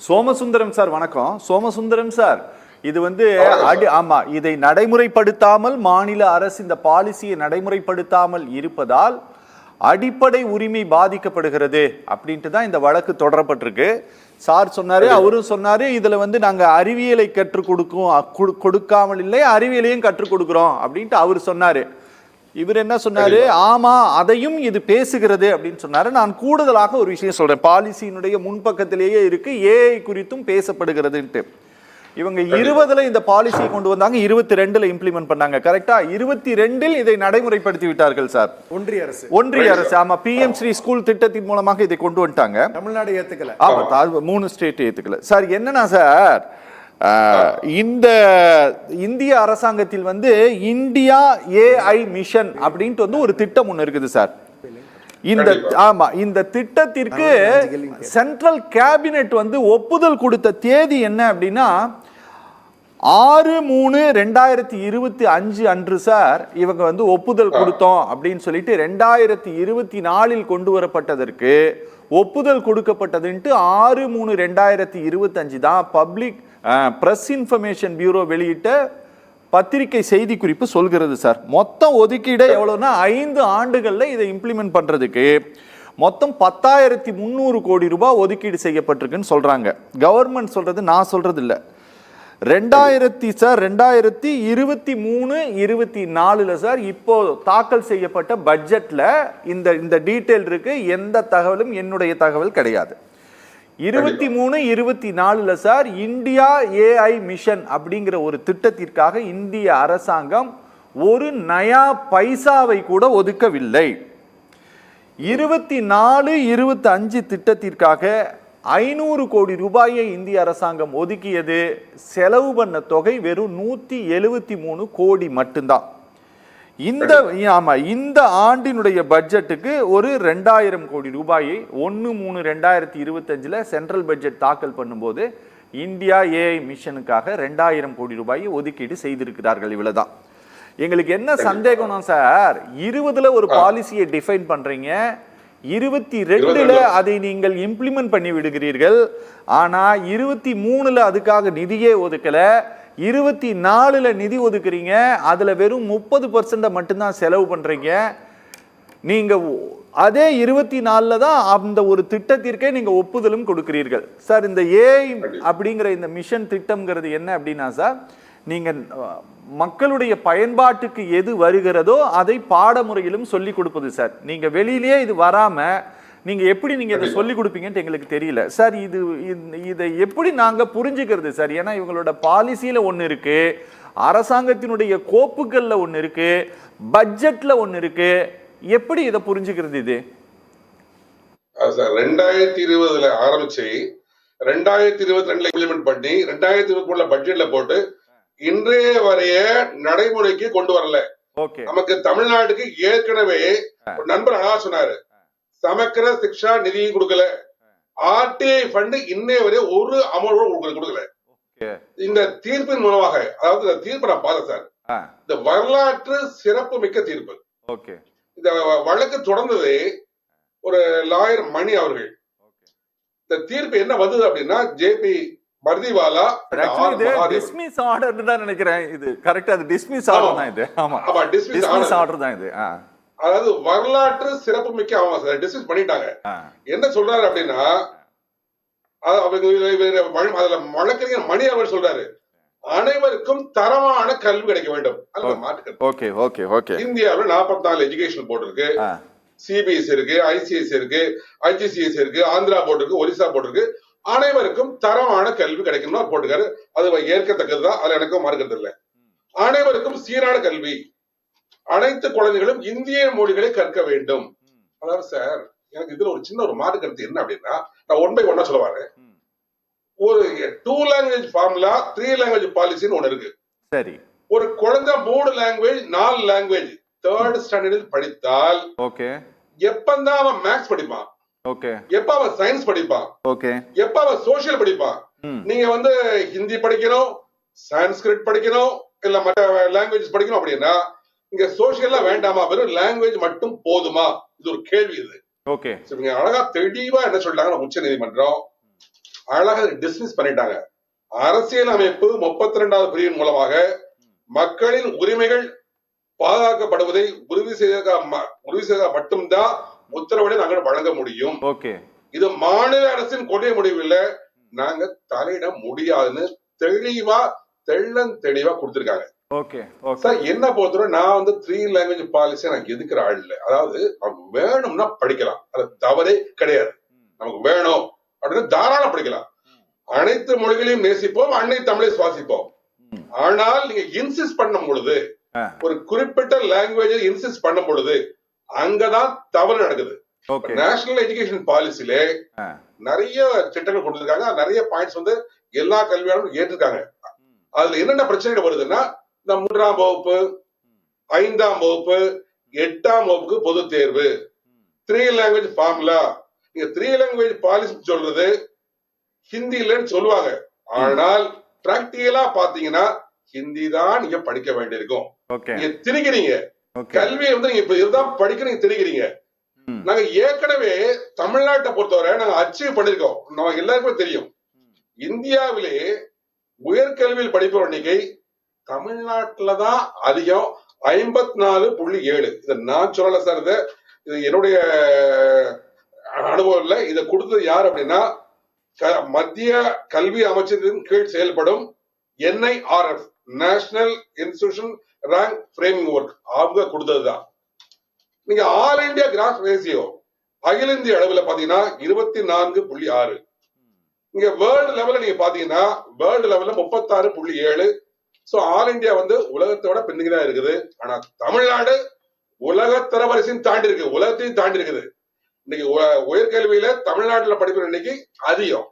Somasundaram sir வணக்கம். Somasundaram sir, இது ஆமா, இதை நடைமுறைப்படுத்தாமல் மாநில அரசு இந்த பாலிசியை நடைமுறைப்படுத்தாமல் இருப்பதால் அடிப்படை உரிமை பாதிக்கப்படுகிறது அப்படின்ட்டு தான் இந்த வழக்கு தொடரப்பட்டிருக்கு. சார் சொன்னாரு, அவரும் சொன்னாரு, இதுல நாங்க அறிவியலை கற்றுக் கொடுக்காமல் இல்லை, அறிவியலையும் கற்றுக் கொடுக்கிறோம் அப்படின்ட்டு அவர் சொன்னாரு. இவர் என்ன சொன்னாரு, ஆமா அதையும் இது பேசுகிறது அப்படின்னு சொன்னாரு. நான் கூடுதலாக ஒரு விஷயம் சொல்றேன். பாலிசியினுடைய முன்பக்கத்திலேயே இருக்கு, ஏஐ குறித்தும் பேசப்படுகிறதுன்ட்டு. இவங்க 20 இந்த பாலிசியை கொண்டு வந்தாங்க, 22 இம்ப்ளிமெண்ட் பண்ணாங்க. கரெக்டா? 22 இதை நடைமுறைப்படுத்தி விட்டார்கள் சார். ஒன்றிய அரசு ஆமா, PM ஸ்ரீ ஸ்கூல் திட்டத்தின் மூலமாக இதை கொண்டு வந்துட்டாங்க. தமிழ்நாடு ஏத்துக்கல. ஆமா, 3 ஸ்டேட் ஏத்துக்கல. சார் என்னன்னா சார், இந்த இந்திய அரசாங்கத்தில் இந்தியா AI மிஷன் அப்படின்ட்டு ஒரு திட்டம் ஒன்று இருக்குது சார். இந்த திட்டத்திற்கு சென்ட்ரல் கேபினெட் ஒப்புதல் கொடுத்த தேதி என்ன அப்படின்னா 6/3/2025 அன்று சார் இவங்க ஒப்புதல் கொடுத்தோம் அப்படின்னு சொல்லிட்டு 2024 கொண்டு வரப்பட்டதற்கு ஒப்புதல் கொடுக்கப்பட்டதுன்ட்டு 6/3/2025 தான் பப்ளிக் பிரஸ் இன்ஃபர்மேஷன் பியூரோ வெளியிட்ட பத்திரிகை செய்தி குறிப்பு சொல்கிறது சார். மொத்தம் ஒதுக்கீடு எவ்வளவுனா 5 ஆண்டுகள்ல இதை இம்ப்ளிமெண்ட் பண்றதுக்கு மொத்தம் 10,300 கோடி ரூபாய் ஒதுக்கீடு செய்யப்பட்டிருக்குன்னு சொல்றாங்க. கவர்மெண்ட் சொல்றது, நான் சொல்றது இல்ல. 2023-24 சார் இப்போ தாக்கல் செய்யப்பட்ட பட்ஜெட்ல இந்த டீடைல் இருக்கு. எந்த தகவலும் என்னுடைய தகவல் கிடையாது. 23-24 சார் இந்தியா AI மிஷன் அப்படிங்கிற ஒரு திட்டத்திற்காக இந்திய அரசாங்கம் ஒரு நயா பைசாவை கூட ஒதுக்கவில்லை. 24-25 திட்டத்திற்காக 500 கோடி ரூபாயை இந்திய அரசாங்கம் ஒதுக்கியது. செலவு பண்ண தொகை வெறும் 173 கோடி மட்டும்தான். இந்த ஆண்டினுடைய பட்ஜெட்டுக்கு ஒரு 2000 கோடி ரூபாயை 1/3/2025 சென்ட்ரல் பட்ஜெட் தாக்கல் பண்ணும்போது இந்தியா AI மிஷனுக்காக 2000 கோடி ரூபாயை ஒதுக்கீடு செய்திருக்கிறார்கள். இவ்வளவுதான். எங்களுக்கு என்ன சந்தேகம்னா சார், 20 ஒரு பாலிசியை டிஃபைன் பண்றீங்க, 22 அதை நீங்கள் இம்ப்ளிமெண்ட் பண்ணி விடுகிறீர்கள். ஆனா 23 அதுக்காக நிதியே ஒதுக்கல, 24 நிதி ஒதுக்குறீங்க, அதுல வெறும் 30% மட்டும்தான் செலவு பண்றீங்க. நீங்க அதே 24 தான் அந்த ஒரு திட்டத்திற்கே நீங்க ஒப்புதலும் கொடுக்கிறீர்கள் சார். இந்த AI அப்படிங்கிற இந்த மிஷன் திட்டம்ங்கிறது என்ன அப்படின்னா சார், நீங்க மக்களுடைய பயன்பாட்டுக்கு எது வருகிறதோ அதை பாடமுறையிலும் சொல்லி கொடுப்பது சார். நீங்க வெளியிலேயே இது வராம நீங்க எப்படி இதை சொல்லி கொடுப்பீங்கன்னு எங்களுக்கு தெரியல சார். இதை எப்படி நாங்க புரிஞ்சுக்கிறது சார்? ஏன்னா இவங்களோட பாலிசியில ஒண்ணு இருக்கு, அரசாங்கத்தினுடைய கோப்புகள்ல ஒண்ணு இருக்கு, பட்ஜெட்ல ஒண்ணு இருக்கு. எப்படி இதை புரிஞ்சுக்கிறது? இது 2020 ஆரம்பிச்சு 2022 இம்ப்ளிமெண்ட் பண்ணி 2023 பட்ஜெட்ல போட்டு இன்றைய வரைய நடைமுறைக்கு கொண்டு வரல. நமக்கு தமிழ்நாட்டுக்கு ஏற்கனவே ஒரு நண்பர் அழகா சொன்னாரு, சமக்கிர சிக்ஷா நிதியும் கொடுக்கல, RTI ஃபண்ட் இன்னைய வரை ஒரு அமௌண்ட் கொடுக்கல. இந்த தீர்ப்பின் மூலமாக, அதாவது இந்த தீர்ப்பை நான் பார்த்தேன் சார், இந்த வரலாற்று சிறப்பு மிக்க தீர்ப்பு. இந்த வழக்கு தொடர்ந்தது ஒரு லாயர் மணி அவர்கள். இந்த தீர்ப்பு என்ன வந்தது அப்படின்னா, JP பர்திவாலா டிஸ்மிஸ் ஆர்டர் தான் நினைக்கிறேன். இது கரெக்ட்டா, அது டிஸ்மிஸ் ஆர்டர் தான் இது. ஆமா, டிஸ்மிஸ் ஆர்டர் தான் இது. அதாவது வரலாற்று சிறப்பு மிக்க அவங்க டிஸ்மிஸ் பண்ணிட்டாங்க. என்ன சொல்றாரு அப்படின்னா, வழக்கறிஞர் மணி அவர் சொல்றாரு, அனைவருக்கும் தரமான கல்வி கிடைக்க வேண்டும். இந்தியாவில் 44 எஜுகேஷன் போர்டு இருக்கு, CBSE இருக்கு, ICSE இருக்கு, IGCSE இருக்கு, ஆந்திரா போர்டு இருக்கு, ஒரிசா போர்டு இருக்கு. அனைவருக்கும் தரமான கல்வி கிடைக்கணும்னு போட்டுக்காரு. அது ஏற்கத்தக்கதுதான், அதுல எனக்கும் மறுக்கிறது இல்லை. அனைவருக்கும் சீரான கல்வி, அனைத்து குழந்தைகளும் இந்திய மொழிகளை கற்க வேண்டும். அதாவது சார், எனக்கு இதுல ஒரு சின்ன ஒரு மாற்று கருத்து என்ன அப்படின்னா, நான் 1 by 1 சொல்லுவாரு. ஒரு 2 லாங்குவேஜ் ஃபார்முலா, 3 லாங்குவேஜ் பாலிசின்னு ஒண்ணு இருக்கு. சரி, ஒரு குழந்தை 3 லாங்குவேஜ் 4 லாங்குவேஜ் 3rd ஸ்டாண்டர்டில் படித்தால் எப்பந்தான் அவன் மேத்ஸ் படிப்பான், எப்ப அவன் சயின்ஸ் படிப்பான், எப்ப அவன் சோசியல் படிப்பான். நீங்க ஹிந்தி படிக்கணும், சான்ஸ்கிரிட் படிக்கணும், இல்ல மற்ற லாங்குவேஜ் படிக்கணும் அப்படின்னா இங்க சோசியல்லாம் வேண்டாமா, வெறும் லாங்குவேஜ் மட்டும் போதுமா? இது ஒரு கேள்வி. இது அழகா தெளிவா என்ன சொல்றாங்க உச்ச நீதிமன்றம், அழகா டிஸ்மிஸ் பண்ணிட்டாங்க. அரசியல் அமைப்பு 32வது பிரிவின் மூலமாக மக்களின் உரிமைகள் பாதுகாக்கப்படுவதை உறுதி செய்த மட்டும்தான் உத்தரவுகளை நாங்கள் வழங்க முடியும். இது மாநில அரசின் கொள்கை முடிவில் நாங்க தலையிட முடியாதுன்னு தெளிவா கொடுத்திருக்காங்க. என்ன பொறுத்தவரை நான் 3 லாங்குவேஜ் பாலிசி நான் எதுக்குற ஆள் இல்லை. அதாவது வேணும்னா படிக்கலாம், அது தவறே கிடையாது. நமக்கு வேணும் அப்படின்னு தாராளம் படிக்கலாம். அனைத்து மொழிகளையும் நேசிப்போம், அன்னை தமிழை சுவாசிப்போம். ஆனால் நீங்க இன்சிஸ்ட் பண்ணும் பொழுது, ஒரு குறிப்பிட்ட லாங்குவேஜ் இன்சிஸ்ட் பண்ணும் பொழுது அங்கதான் தவறு நடக்குது. நேஷனல் எஜுகேஷன் பாலிசியில நிறைய திட்டங்கள் கொடுத்திருக்காங்க. நிறைய பாயிண்ட்ஸ் எல்லா கல்வியாளரும் ஏற்றிருக்காங்க. அதுல என்னென்ன பிரச்சனைகள் வருதுன்னா, இந்த 3ஆம் வகுப்பு, 5ஆம் வகுப்பு, 8ஆம் வகுப்புக்கு பொது தேர்வு, 3 லாங்குவேஜ் ஃபார்முலா. நீங்க 3 லாங்குவேஜ் பாலிசி சொல்றது ஹிந்திலன்னு சொல்லுவாங்க. ஆனால் பிராக்டிகலா பாத்தீங்கன்னா ஹிந்தி தான் நீங்க படிக்க வேண்டியிருக்கும். நீங்க திணிக்கிறீங்க கல்வியை நீங்க இப்ப இதுதான் படிக்க திணிக்கிறீங்க. நாங்க ஏற்கனவே தமிழ்நாட்டை பொறுத்தவரை நாங்க அச்சீவ் பண்ணிருக்கோம். நமக்கு எல்லாருக்குமே தெரியும், இந்தியாவிலே உயர்கல்வியில் படிப்பவர் எண்ணிக்கை தமிழ்நாட்டுலதான் அதிகம், 54.7. இதை நான் சொல்லல சார், இது என்னுடைய அனுபவம் இல்ல. இதை கொடுத்தது யார் அப்படின்னா, மத்திய கல்வி அமைச்சரின் கீழ் செயல்படும் NIRF, national institution rank framing work, அவங்க கொடுத்ததுதான். நீங்க ஆல் இந்தியா கிராஸ் ரேசியோ அகில இந்திய அளவுல பாத்தீங்கன்னா 24.6. நீங்க வேர்ல்டு லெவல்ல நீங்க பாத்தீங்கன்னா வேர்ல்டு லெவல்ல 36.7. சோ ஆல் இந்தியா உலகத்தோட பின்னுக்குதான் இருக்குது. ஆனா தமிழ்நாடு உலக தரவரிசையும் தாண்டி இருக்கு, உலகத்தையும் தாண்டி இருக்குது. இன்னைக்கு உயர்கல்வியில தமிழ்நாட்டுல படிக்கிற இன்னைக்கு அதிகம்.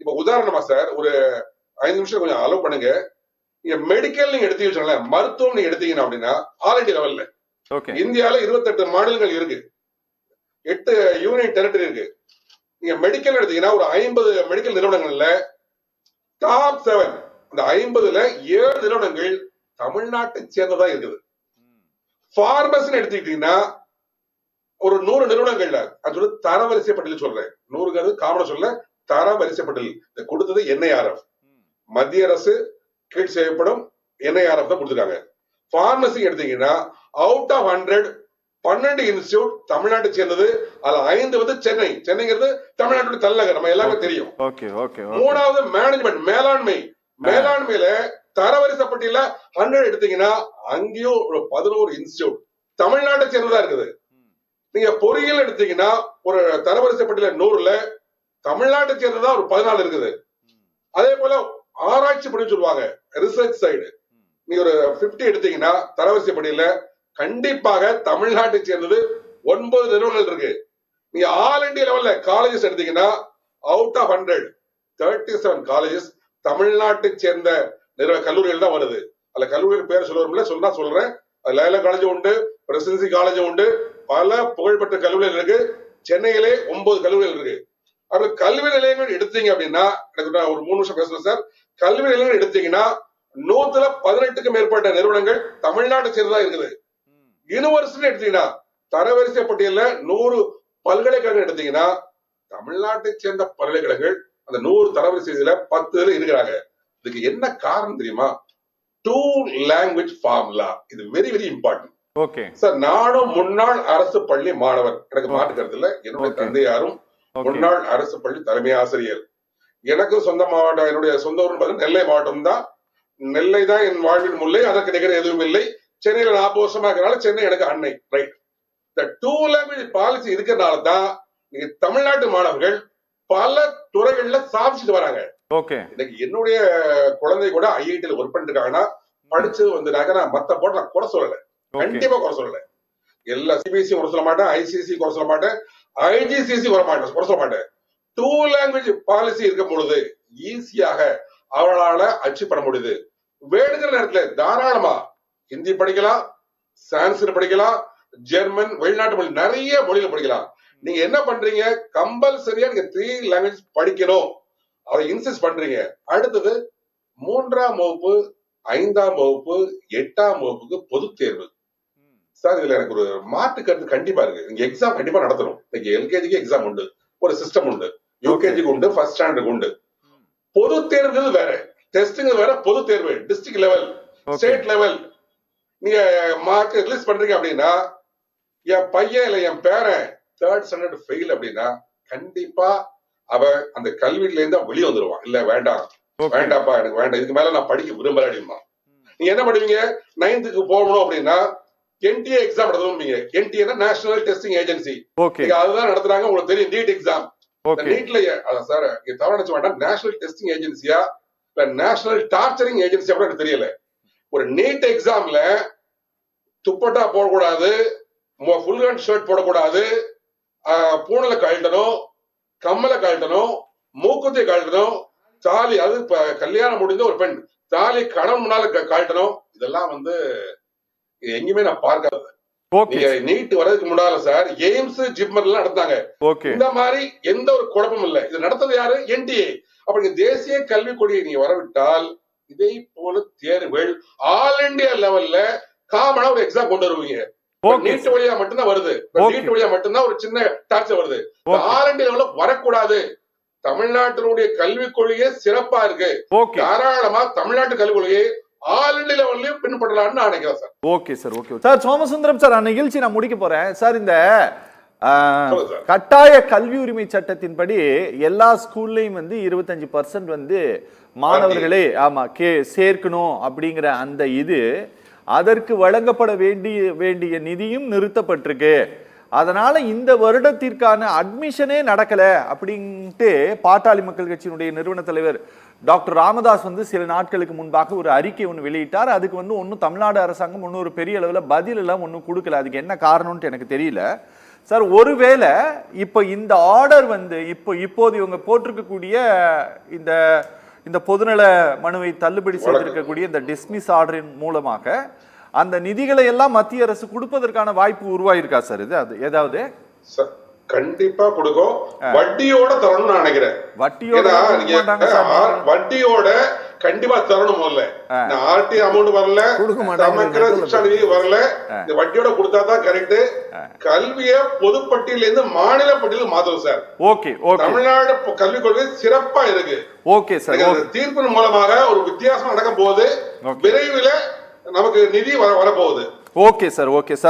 இப்ப உதாரணமா சார், ஒரு 5 நிமிஷம் கொஞ்சம் அலோவ் பண்ணுங்க. நீங்க மெடிக்கல் நீங்க எடுத்தீங்க, மருத்துவம் நீங்க எடுத்தீங்கன்னா அப்படின்னா ஆல் இந்தியா லெவல்ல இந்தியால 28 மாநிலங்கள் இருக்கு, 8 யூனியன் டெரிட்டரி இருக்கு. நீங்க மெடிக்கல் எடுத்தீங்கன்னா ஒரு 50 மெடிக்கல் நிறுவனங்கள்ல டாப் 7, அந்த 50ல 7 நிறுவனங்கள் தமிழ்நாட்டை சேர்ந்ததா இருக்குது. பார்மசின்னு எடுத்துக்கிட்டீங்கன்னா ஒரு 100 நிறுவனங்கள்ல, அது தரவரிசை பட்டியல் சொல்றேன், 100 காமனா சொல்ல, தரவரிசை பட்டியல் கொடுத்தது NIRF, மத்திய அரசு கீழ் செய்யப்படும் NIRF தான் கொடுத்துருக்காங்க. பார்மசி எடுத்தீங்கன்னா அவுட் ஆஃப் 100 12 இன்ஸ்டிடியூட் தமிழ்நாட்டை சேர்ந்தது. அதுல 5 சென்னைங்கிறது தமிழ்நாட்டுடைய தலைநகர், நம்ம எல்லாருமே தெரியும். 3வது மேனேஜ்மெண்ட், மேலாண்மையில தரவரிசை பட்டியல 100 எடுத்தீங்கன்னா அங்கேயும் ஒரு 11 இன்ஸ்டிடியூட் தமிழ்நாட்டை சேர்ந்ததா இருக்குது. நீங்க பொறியியல் எடுத்தீங்கன்னா ஒரு தரவரிசை பட்டியல 100ல தமிழ்நாட்டை சேர்ந்ததா ஒரு 14 இருக்குது. அதே போல ஆராய்ச்சி படி சொல்லுவாங்க, ரிசர்ச் சைடு, நீங்க ஒரு 50 எடுத்தீங்கன்னா தரவரிசை பட்டியல கண்டிப்பாக தமிழ்நாட்டை சேர்ந்தது 9 நிறுவனங்கள் இருக்கு. நீங்க ஆல் இந்தியா லெவல்ல காலேஜஸ் எடுத்தீங்கன்னா அவுட் ஆஃப் 100 37 காலேஜஸ் தமிழ்நாட்டை சேர்ந்த கல்லூரிகள் தான் வருது. அதுல கல்லூரிகள் பேர் சொல்றேன். லைலா காலேஜ் உண்டு, பிரசிடென்சி காலேஜ் உண்டு, பல புகழ்பெற்ற கல்லூரிகள் இருக்கு. சென்னையிலே 9 கல்லூரிகள் இருக்கு. அப்படி கல்வி நிலையங்கள் எடுத்தீங்க அப்படின்னா, எனக்கு ஒரு 3 நிமிஷம் பேசுறேன் சார். கல்வி நிலையங்கள் எடுத்தீங்கன்னா 118க்கும் மேற்பட்ட நிறுவனங்கள் தமிழ்நாட்டை சேர்ந்ததா இருக்குது. யூனிவர்சிட்டி எடுத்தீங்கன்னா தரவரிசை பட்டியல 100 பல்கலைக்கழகம் எடுத்தீங்கன்னா தமிழ்நாட்டை சேர்ந்த பல்கலைக்கழகங்கள் அந்த 100 தரவரிசையில 10 இருக்கிறாங்க. இதுக்கு என்ன காரணம் தெரியுமா? 2 லாங்குவேஜ் ஃபார்முலா. இது வெரி வெரி இம்பார்ட்டன்ட் சார். நானும் முன்னாள் அரசு பள்ளி மாணவர், எனக்கு மாற்று கருத்து இல்ல. என்னுடைய தந்தையாரும் முன்னாள் அரசு பள்ளி தலைமை ஆசிரியர். எனக்கு சொந்த மாவட்டம், என்னுடைய சொந்த ஊர் நெல்லை மாவட்டம் தான். நெல்லை தான் என் வாழ்வின் முல்லை, அதற்கு நிகர எதுவும் இல்லை. சென்னையில 40 வருஷமா இருக்கிறனால சென்னை எனக்கு அன்னை. ரைட். இந்த 2 லாங்குவேஜ் பாலிசி இருக்கிறதுனால தான் நீங்க தமிழ்நாட்டு மாணவர்கள் பல துறைகள்ல சாதிச்சுட்டு வராங்க. இன்னைக்கு என்னுடைய குழந்தை கூட IIT ஒர்க் பண்ணிட்டு இருக்காங்கன்னா படிச்சது நான் மத்த போட்டு நான் குறை சொல்லல, கண்டிப்பா குறை சொல்லல. எல்லா CBSE குறை சொல்ல மாட்டேன், ICSE குறை சொல்ல மாட்டேன், IGCSE குறை சொல்ல மாட்டேன். 2 லாங்குவேஜ் பாலிசி இருக்கும் பொழுது ஈஸியாக அவர்களால அச்சீவ் பண்ண முடியுது. வேணுங்கிற நேரத்துல தாராளமா ஹிந்தி படிக்கலாம், சான்ஸ்கிரிட் படிக்கலாம், ஜெர்மன், வெளிநாட்டு மொழி, நிறைய மொழியில படிக்கலாம். நீங்க என்ன பண்றீங்க? கம்பல்சரியா நீங்க 3 லாங்குவேஜ் படிக்கணும், அதை இன்சிஸ்ட் பண்றீங்க. அடுத்தது 3ஆம் வகுப்பு, 5ஆம் வகுப்பு, 8ஆம் வகுப்புக்கு பொது தேர்வு. சார் இதுல எனக்கு ஒரு மாற்று கருத்து கண்டிப்பா இருக்கு. நீங்க எக்ஸாம் கண்டிப்பா நடத்தணும். இன்னைக்கு LKGக்கு எக்ஸாம் உண்டு, ஒரு சிஸ்டம் உண்டு, UKGக்கு உண்டு, ஃபர்ஸ்ட் ஸ்டாண்டர்டுக்கு உண்டு. பொது தேர்வுகள் வேற, டெஸ்டிங் வேற, பொது தேர்வு டிஸ்ட்ரிக்ட் லெவல், ஸ்டேட் லெவல். நீங்க மார்க் ரிலீஸ் பண்றீங்க அப்படின்னா, என் பையன் இல்ல என் பேரன் 3rd ஸ்டாண்டர்ட் ஃபெயில் அப்படின்னா கண்டிப்பா அவன் அந்த கல்வியில இருந்து வெளியே வந்துருவான். இல்ல வேண்டாம், வேண்டாப்பா எனக்கு வேண்டாம், இதுக்கு மேல நான் படிக்க விரும்பல அப்படிமா. நீங்க என்ன பண்ணுவீங்க, 9th போகணும் அப்படின்னா NTA எக்ஸாம் நடத்தணும்பீங்க. NTA நேஷனல் டெஸ்டிங் ஏஜென்சி, அதுதான் நடத்துறாங்க. உங்களுக்கு தெரியும் நீட் எக்ஸாம். நீட்ல சார் தவறு நினைச்ச வேண்டாம், நேஷனல் டெஸ்டிங் ஏஜென்சியா இல்ல நேஷனல் டார்ச்சரிங் ஏஜென்சியா கூட எனக்கு தெரியல. ஒரு நீட் எக்ஸாம்ல துப்பட்டா போடக்கூடாது, ஃபுல் ஹேண்ட் ஷர்ட் போடக்கூடாது, பூனலை கழட்டணும், கம்மலை கழட்டணும், மூக்குத்தி கழட்டணும், தாலி, அது கல்யாணம் முடிஞ்ச ஒரு பெண் தாலி கணவன் முன்னால கழட்டணும். இதெல்லாம் வந்து எங்கேயுமே நான் பார்க்காது. நீட் வர்றதுக்கு முன்னால சார் எய்ம்ஸ் ஜிப்மர் நடத்தாங்க. இந்த மாதிரி எந்த ஒரு குழப்பமும் இல்லை. இது நடத்தது யாரு? NTA. அப்ப தேசிய கல்விக் கொடியை நீங்க வரவிட்டால் இதே போல தேர்வுகள் ஆல் இண்டியா லெவல்ல காமனா ஒரு எக்ஸாம் கொண்டு வருவீங்க. நீட் வழியா மட்டும்தான் வருது, நீட் வழியா மட்டும்தான் ஒரு சின்ன டார்ச்சர் வருது. ஆல் இண்டியா லெவல்ல வரக்கூடாது. தமிழ்நாட்டினுடைய கல்விக் கொள்கையே சிறப்பா இருக்கு. தாராளமா தமிழ்நாட்டு கல்விக் கொள்கையை ஆல் இண்டியா லெவல்லயும் பின்பற்றலாம்னு நான் நினைக்கிறேன் sir. Okay sir, okay sir. Somasundaram sir, நிகழ்ச்சி நான் முடிக்க போறேன் சார். இந்த கட்டாய கல்வி உரிமை சட்டத்தின்படி எல்லா ஸ்கூல்லையும் வந்து 25% வந்து மாணவர்களே சேர்க்கணும் அப்படிங்கிற அந்த இது, அதற்கு வழங்கப்பட வேண்டிய நிதியும் நிறுத்தப்பட்டிருக்கு. அதனால இந்த வருடத்திற்கான அட்மிஷனே நடக்கல அப்படின்ட்டு பாட்டாளி மக்கள் கட்சியினுடைய நிறுவன தலைவர் டாக்டர் ராமதாஸ் வந்து சில நாட்களுக்கு முன்பாக ஒரு அறிக்கை ஒன்று வெளியிட்டார். அதுக்கு வந்து ஒன்றும் தமிழ்நாடு அரசாங்கம் ஒன்றும் ஒரு பெரிய அளவில் பதில் எல்லாம் ஒன்றும் கொடுக்கல. அதுக்கு என்ன காரணம்னு எனக்கு தெரியல சார். ஒருவேளை இப்போ இந்த ஆர்டர் வந்து இப்போது இவங்க போட்டிருக்கக்கூடிய இந்த பொதுநல மனுவை தள்ளுபடி செய்திருக்கக்கூடிய இந்த டிஸ்மிஸ் ஆர்டரின் மூலமாக அந்த நிதிகளை எல்லாம் மத்திய அரசு கொடுப்பதற்கான வாய்ப்பு உருவாயிருக்கா சார்? இது அது ஏதாவது கண்டிப்பா கொடுக்கும். வட்டியோட தரணும்னு நான் நினைக்கிறேன். வட்டியோட கண்டிப்பா தரணும். முதல்ல ஆர்டி அமௌண்ட் வரல, சமக்கிர சிக்ஷா நிதி வரல, இந்த வட்டியோட கொடுத்தாதான் கரெக்ட். கல்வியை பொதுப்பட்டியல இருந்து மாநில பட்டியலுக்கு மாத்தணும் சார். ஓகே, தமிழ்நாடு கல்விக் கொள்கை சிறப்பா இருக்கு. Okay sir. தீர்ப்பின் மூலமாக ஒரு வித்தியாசம் நடக்க போகுது. விரைவில் நமக்கு நிதி வரப்போகுது. Okay sir, okay sir.